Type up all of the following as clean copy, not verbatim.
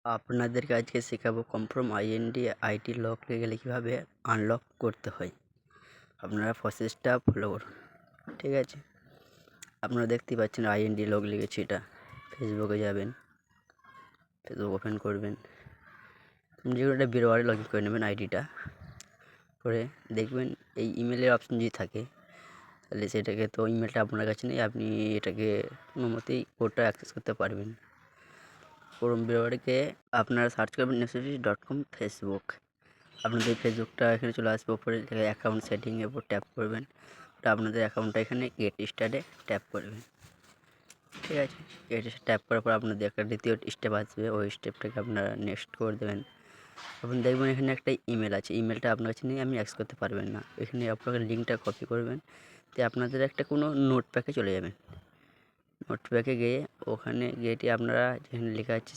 আপনাদেরকে আজকে শেখাবো কনফার্ম আইএনডি আইডি লক গেলে কীভাবে আনলক করতে হয়। আপনারা প্রসেসটা ফলো করুন, ঠিক আছে। আপনারা দেখতেই পাচ্ছেন আইএনডি লক লিখেছি, এটা ফেসবুকে যাবেন, ফেসবুক ওপেন করবেন, যে কোনো একটা বিরোয়ারে লগ ইন করে নেবেন আইডিটা করে। দেখবেন এই ইমেলের অপশন যদি থাকে তাহলে সেটাকে, তো ইমেলটা আপনার কাছে নেই, আপনি এটাকে কোনো মতেই কোডটা অ্যাক্সেস করতে পারবেন। ক্রোম ব্রাউজারে আপনারা সার্চ করবেন নেসেসিটি.com ফেসবুক। আপনাদের ফেসবুকটা এখানে চলে আসবে, ওপরে অ্যাকাউন্ট সেটিংয়ের উপর ট্যাপ করবেন। ওটা আপনাদের অ্যাকাউন্টটা এখানে গেট স্টার্টে ট্যাপ করবেন, ঠিক আছে। গেট ট্যাপ করার পর আপনাদের একটা দ্বিতীয় স্টেপ আসবে, ওই স্টেপটাকে আপনারা নেক্সট করে দেবেন। আপনি দেখবেন এখানে একটা ইমেল আছে, ইমেলটা আপনার কাছে নিয়ে আপনি অ্যাক্সেস করতে পারবেন না। এখানে আপনাকে লিঙ্কটা কপি করবেন, তো আপনাদের একটা কোনো নোট প্যাকে চলে যাবেন। নোট প্যাকে গিয়ে ওখানে গিয়ে আপনারা যেখানে লেখা আছে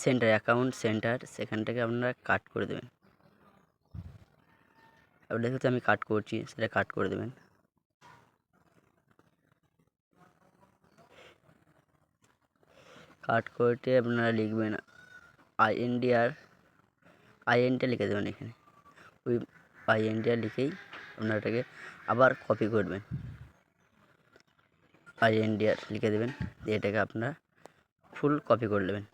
সেন্টার, অ্যাকাউন্ট সেন্টার, সেখানটাকে আপনারা কাট করে দেবেন। আপনাদের সাথে আমি কাট করছি, সেটা কাট করে দেবেন। কাট করতে আপনারা লিখবেন আইএনডিআর লিখে দেবেন এখানে। ওই আইএনডিআর লিখেই আপনারা এটাকে আবার কপি করবেন, আইএনডিআর লিখে দেবেন, দিয়ে এটাকে আপনারা ফুল কপি করে নেবেন।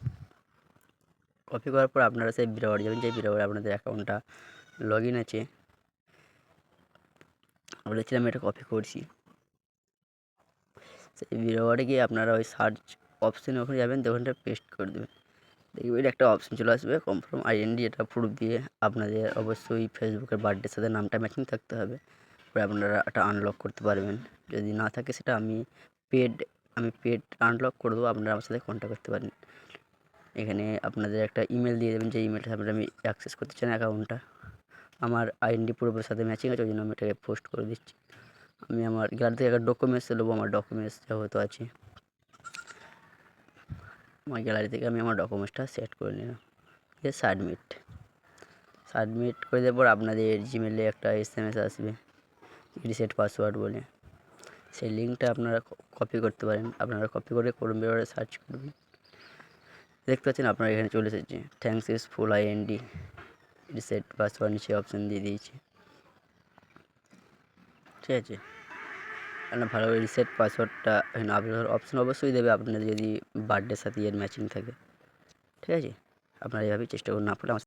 কপি করার পর আপনারা সেই ব্রাউজারে যাবেন, যে ব্রাউজারে আপনাদের অ্যাকাউন্টটা লগ ইন আছে। বলেছিলাম এটা কপি করছি, সেই ব্রাউজারে গিয়ে আপনারা ওই সার্চ অপশানে ওখানে যাবেন, তো ওখানটা পেস্ট করে দেবেন। দেখবেন একটা অপশান চলে আসবে কনফার্ম আইএনডি। এটা প্রুফ দিয়ে আপনাদের অবশ্যই ফেসবুকের বার্থডের সাথে নামটা ম্যাচিং থাকতে হবে, পরে আপনারা এটা আনলক করতে পারবেন। যদি না থাকে সেটা আমি পেড আনলক করে দেবো, আপনারা আমার সাথে কন্ট্যাক্ট করতে পারেন। এখানে আপনাদের একটা ইমেল দিয়ে দেবেন, যে ইমেলটা আপনারা আমি অ্যাক্সেস করতে চান অ্যাকাউন্টটা। আমার আইএনডি প্রুফের সাথে ম্যাচিং আছে, ওই জন্য আমি এটাকে পোস্ট করে দিচ্ছি। আমি আমার গ্যালারি থেকে একটা ডকুমেন্টস নেবো, আমার ডকুমেন্টস যেহেতু আছে, আমার গ্যালারি থেকে আমি আমার ডকুমেন্টসটা সেট করে নিলাম, দিয়ে সাবমিট করে দেওয়ার পর আপনাদের জিমেলে একটা SMS আসবে রিসেট পাসওয়ার্ড বলে। সেই লিঙ্কটা আপনারা কপি করতে পারেন। আপনারা কপি করে ক্রোম ব্রাউজারে সার্চ করবেন, দেখতে পাচ্ছেন আপনারা এখানে চলে এসেছে thanks is full IND reset password, নিচে অপশান দিয়ে দিয়েছি, ঠিক আছে। আপনার ভালো করে রিসেট পাসওয়ার্ডটা এখানে আপনার অপশান অবশ্যই দেবে, আপনাদের যদি বার্থডের সাথে এর ম্যাচিং থাকে, ঠিক আছে। আপনারা এইভাবেই চেষ্টা করুন, না পারলে আমার